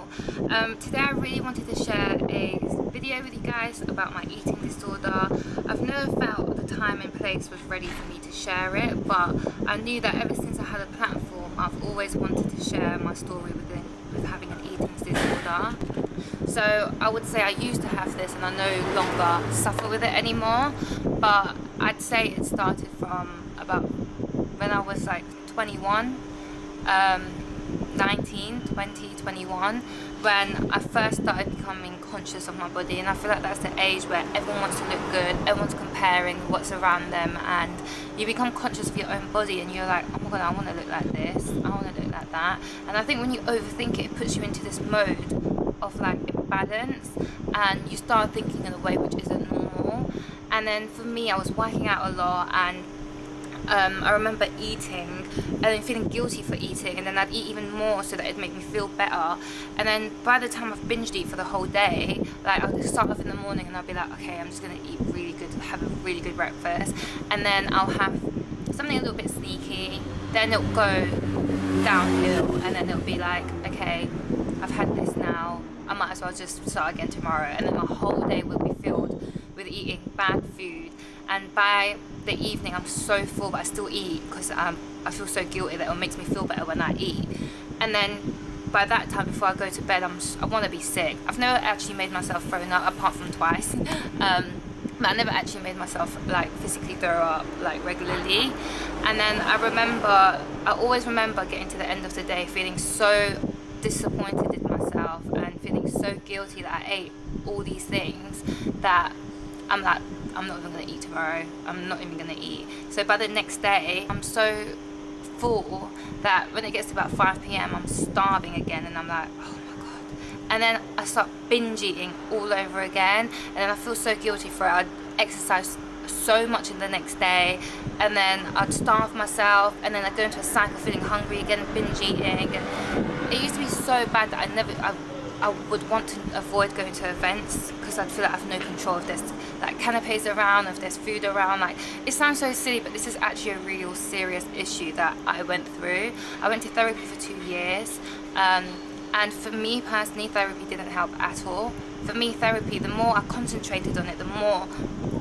channel. Today I really wanted to share a video with you guys about my eating disorder. I've never felt the time and place was ready for me to share it, but I knew that ever since I had a platform, I've always wanted to share my story with having an eating disorder. So I would say I used to have this and I no longer suffer with it anymore, but I'd say it started from about when I was like 21, 19, 20, 21, when I first started becoming conscious of my body. And I feel like that's the age where everyone wants to look good, everyone's comparing what's around them, and you become conscious of your own body and you're like, oh my god, I want to look like this, I want to look like that. And I think when you overthink it, it puts you into this mode of like imbalance, and you start thinking in a way which isn't normal. And then for me, I was working out a lot, and I remember eating and then feeling guilty for eating, and then I'd eat even more so that it'd make me feel better. And then by the time I've binged eat for the whole day, like I'll start off in the morning and I'll be like, okay, I'm just gonna eat really good, have a really good breakfast, and then I'll have something a little bit sneaky, then it'll go downhill, and then it'll be like, okay, I've had this now, I might as well just start again tomorrow. And then my whole day will be filled with eating bad food, and by the evening I'm so full, but I still eat because I feel so guilty that it makes me feel better when I eat. And then by that time, before I go to bed, I want to be sick. I've never actually made myself throw up, apart from twice. But I never actually made myself like physically throw up like regularly. And then I always remember getting to the end of the day feeling so disappointed in myself and feeling so guilty that I ate all these things that I'm like, I'm not even going to eat tomorrow, I'm not even going to eat. So by the next day, I'm so full that when it gets to about 5 p.m, I'm starving again, and I'm like, oh my god. And then I start binge eating all over again, and then I feel so guilty for it. I'd exercise so much in the next day, and then I'd starve myself, and then I'd go into a cycle feeling hungry again, binge eating. And it used to be so bad that I would want to avoid going to events because I'd feel like I have no control of this, like canapes around, if there's food around. Like, it sounds so silly, but this is actually a real serious issue that I went through. I went to therapy for 2 years, and for me personally, therapy didn't help at all. For me, therapy, the more I concentrated on it, the more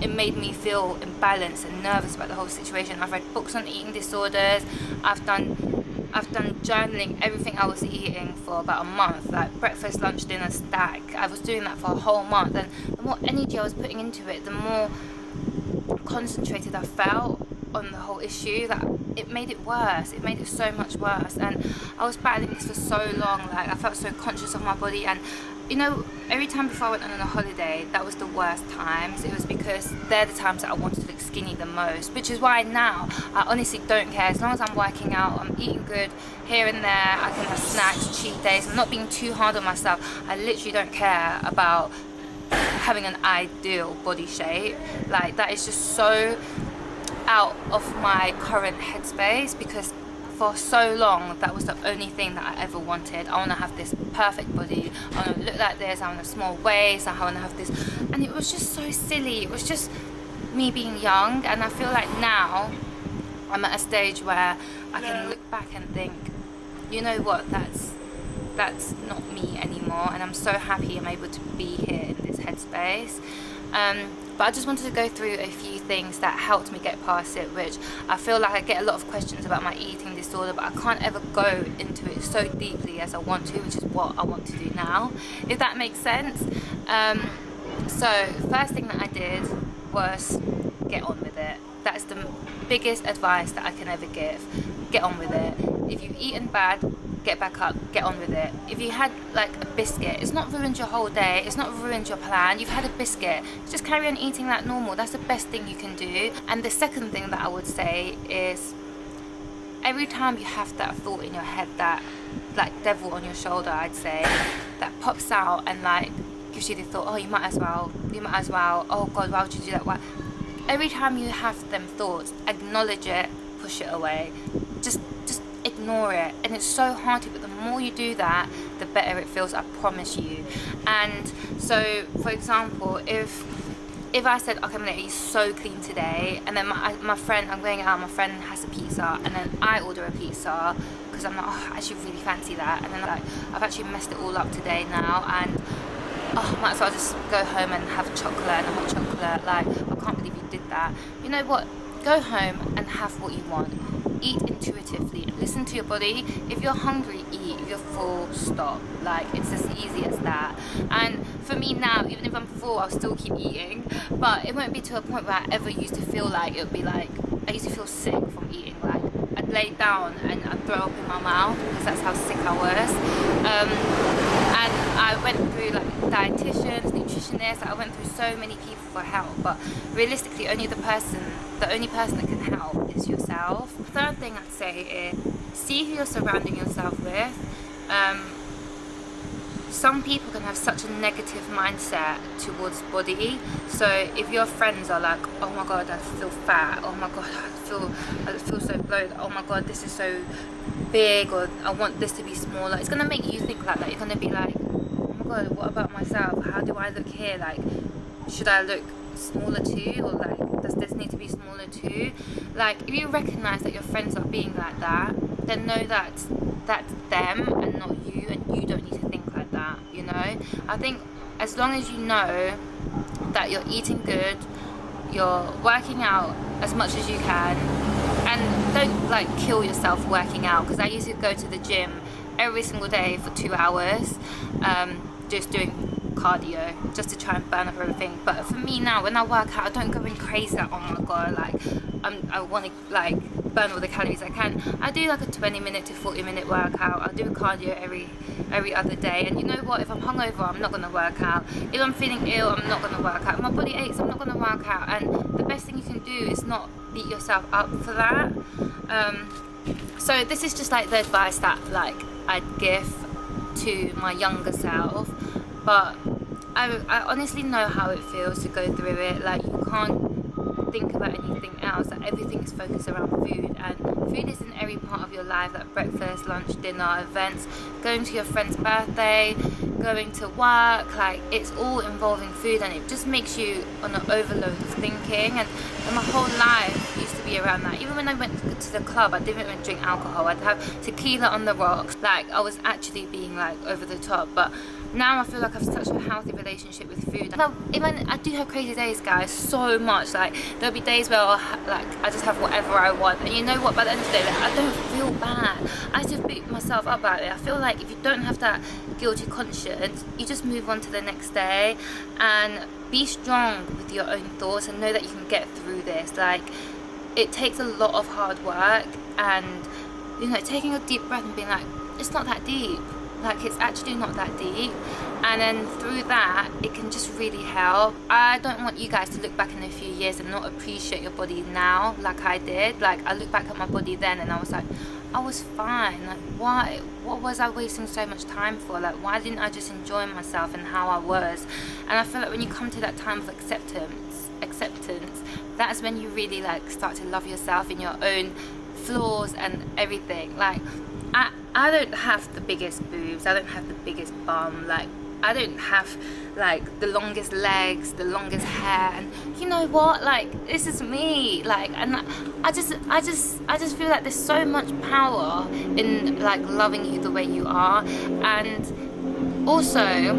it made me feel imbalanced and nervous about the whole situation. I've read books on eating disorders, I've done journaling everything I was eating for about a month, like breakfast, lunch, dinner, stack. I was doing that for a whole month, and the more energy I was putting into it, the more concentrated I felt on the whole issue, that it made it worse. It made it so much worse, and I was battling this for so long. Like, I felt so conscious of my body, and you know, every time before I went on a holiday, that was the worst times. It was because they're the times that I wanted to look skinny the most, which is why now I honestly don't care. As long as I'm working out, I'm eating good here and there, I can have snacks, cheat days, I'm not being too hard on myself. I literally don't care about having an ideal body shape. Like, that is just so out of my current headspace, because for so long that was the only thing that I ever wanted. I want to have this perfect body, I want to look like this, I want to have small waist, I want to have this, and it was just so silly. It was just me being young, and I feel like now I'm at a stage where I can look back and think, you know what, that's not me anymore, and I'm so happy I'm able to be here in this headspace. But I just wanted to go through a few things that helped me get past it, which I feel like I get a lot of questions about my eating disorder, but I can't ever go into it so deeply as I want to, which is what I want to do now, if that makes sense. So first thing that I did was get on with it. That's the biggest advice that I can ever give. Get on with it. If you've eaten bad, get back up, get on with it. If you had like a biscuit, it's not ruined your whole day, it's not ruined your plan. You've had a biscuit, just carry on eating like normal. That's the best thing you can do. And the second thing that I would say is, every time you have that thought in your head, that like devil on your shoulder, I'd say, that pops out and like gives you the thought, oh, you might as well, oh god, why would you do that? Why? Every time you have them thoughts, acknowledge it, push it away, just ignore it. And it's so hard to, but the more you do that, the better it feels, I promise you. And so, for example, if I said, okay, I'm gonna eat so clean today, and then my friend, I'm going out, my friend has a pizza, and then I order a pizza, because I'm like, oh, I actually really fancy that, and then like I've actually messed it all up today now, and oh, might as well just go home and have chocolate and a hot chocolate. Like, I can't believe you did that. You know what? Go home and have what you want. Eat intuitively. Listen to your body. If you're hungry, eat. If you're full, stop. Like, it's as easy as that. And for me now, even if I'm full, I'll still keep eating. But it won't be to a point where I ever used to feel like, it would be like, I used to feel sick from eating. Like, I'd lay down and I'd throw up in my mouth because that's how sick I was. And I went through like dietitians, nutritionists. I went through so many people for help, but realistically, the only person that can help is yourself. Third thing I'd say is see who you're surrounding yourself with. Some people can have such a negative mindset towards body. So if your friends are like, oh my god, I feel fat, oh my god, I feel so bloated, oh my god, this is so big, or I want this to be smaller, it's gonna make you think like that. You're gonna be like, oh my god, what about myself? How do I look here? Like, should I look smaller too, or like, does this need to be smaller too? Like, if you recognize that your friends are being like that, then know that that's them and not you, and you don't need to think like that, you know? I think as long as you know that you're eating good, you're working out as much as you can, and don't like kill yourself working out, because I used to go to the gym every single day for 2 hours, just doing cardio just to try and burn up everything. But for me now, when I work out, I don't go in crazy like, oh my god, like I want to like burn all the calories I can. I do like a 20-minute to 40-minute workout. I'll do a cardio every other day. And you know what, if I'm hungover, I'm not going to work out. If I'm feeling ill, I'm not going to work out. If my body aches, I'm not going to work out. And the best thing you can do is not beat yourself up for that. So this is just like the advice that like I'd give to my younger self. But I honestly know how it feels to go through it. Like, you can't think about anything else. Like, everything is focused around food, and food is in every part of your life, like breakfast, lunch, dinner, events, going to your friend's birthday, going to work. Like, it's all involving food, and it just makes you on an overload of thinking. And my whole life used to be around that. Even when I went to the club, I didn't even drink alcohol. I'd have tequila on the rocks. Like, I was actually being like over the top. But now I feel like I have such a healthy relationship with food. Even I do have crazy days, guys, so much. Like, there'll be days where I just have whatever I want, and you know what, by the end of the day, like, I don't feel bad. I just beat myself up about it. I feel like if you don't have that guilty conscience, you just move on to the next day and be strong with your own thoughts, and know that you can get through this. Like, it takes a lot of hard work, and you know, taking a deep breath and being like, it's not that deep. Like, it's actually not that deep, and then through that it can just really help. I don't want you guys to look back in a few years and not appreciate your body now like I did. Like, I look back at my body then and I was like, I was fine. Like, what was I wasting so much time for? Like, why didn't I just enjoy myself and how I was? And I feel like when you come to that time of acceptance, that's when you really like start to love yourself in your own flaws and everything. Like, I don't have the biggest boobs, I don't have the biggest bum, like, I don't have like the longest legs, the longest hair, and you know what, like, this is me. Like, and I just feel like there's so much power in like loving you the way you are. And also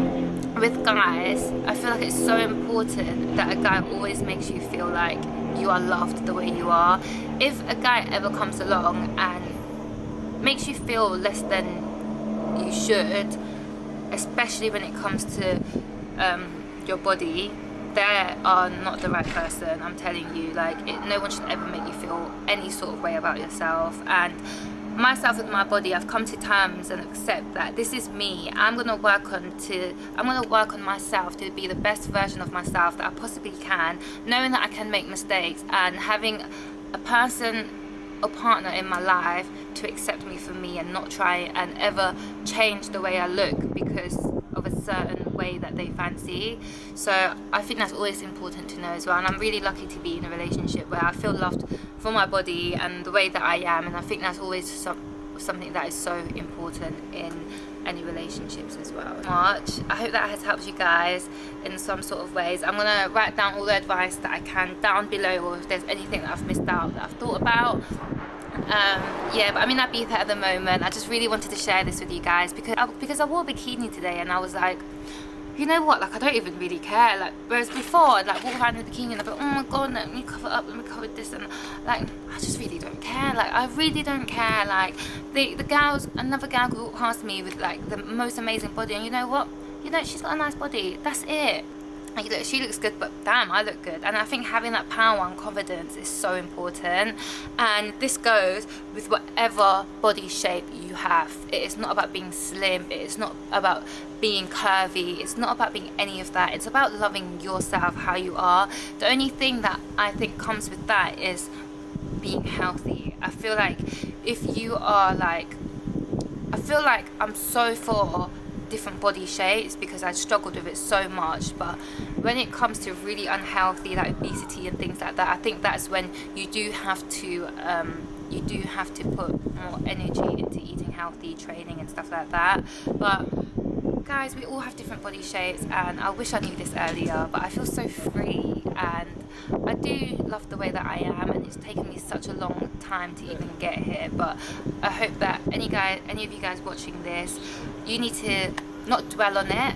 with guys, I feel like it's so important that a guy always makes you feel like you are loved the way you are. If a guy ever comes along and makes you feel less than you should, especially when it comes to your body, they are not the right person. I'm telling you, like, no one should ever make you feel any sort of way about yourself. And myself with my body, I've come to terms and accept that this is me. I'm gonna work on myself to be the best version of myself that I possibly can, knowing that I can make mistakes, and having a person or partner in my life to accept me for me and not try and ever change the way I look because of a certain way that they fancy. So I think that's always important to know as well, and I'm really lucky to be in a relationship where I feel loved for my body and the way that I am, and I think that's always something that is so important in any relationships as well. Much. I hope that has helped you guys in some sort of ways. I'm gonna write down all the advice that I can down below, or if there's anything that I've missed out that I've thought about. Yeah, but I'm in Ibiza at the moment. I just really wanted to share this with you guys because I wore a bikini today and I was like, you know what, like I don't even really care. Like, whereas before I'd like walk around in a bikini and I'd be like, oh my god, let me cover up, let me cover this, and like I just really don't care. Like I really don't care. Like the girls, another girl could walk past me with like the most amazing body, and you know what? You know, she's got a nice body. That's it. Like, she looks good, but damn, I look good. And I think having that power and confidence is so important. And this goes with whatever body shape you have. It is not about being slim. It is not about being curvy. It's not about being any of that. It's about loving yourself how you are. The only thing that I think comes with that is being healthy. I feel like if you are like, I feel like I'm so for different body shapes because I struggled with it so much, but when it comes to really unhealthy like obesity and things like that, I think that's when you do have to put more energy into eating healthy, training and stuff like that. But guys, we all have different body shapes, and I wish I knew this earlier, but I feel so free and I do love the way that I am, and it's taken me such a long time to even get here. But I hope that any of you guys watching this, you need to not dwell on it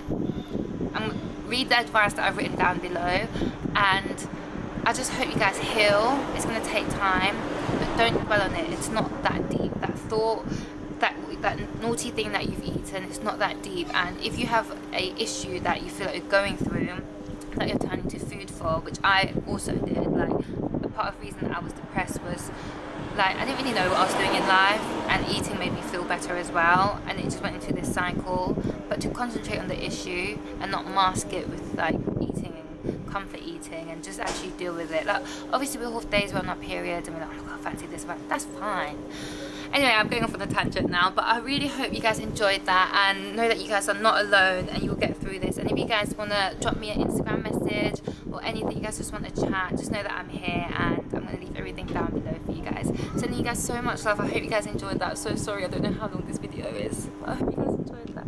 and read the advice that I've written down below, and I just hope you guys heal. It's going to take time, but don't dwell on it. It's not that deep. That thought, that naughty thing that you've eaten, it's not that deep. And if you have a issue that you feel like you're going through, that you're turning to food for, which I also did, like a part of the reason that I was depressed was like I didn't really know what I was doing in life, and eating made me feel better as well, and it just went into this cycle. But to concentrate on the issue and not mask it with like eating and comfort eating, and just actually deal with it. Like obviously we'll have days where we're on our periods and we're like, oh my god, I fancy this, but that's fine. Anyway, I'm going off on a tangent now, but I really hope you guys enjoyed that and know that you guys are not alone and you will get through this. And if you guys want to drop me an Instagram message or anything, you guys just want to chat, just know that I'm here, and I'm going to leave everything down below for you guys. Sending you guys so much love. I hope you guys enjoyed that. I'm so sorry, I don't know how long this video is, but I hope you guys enjoyed that.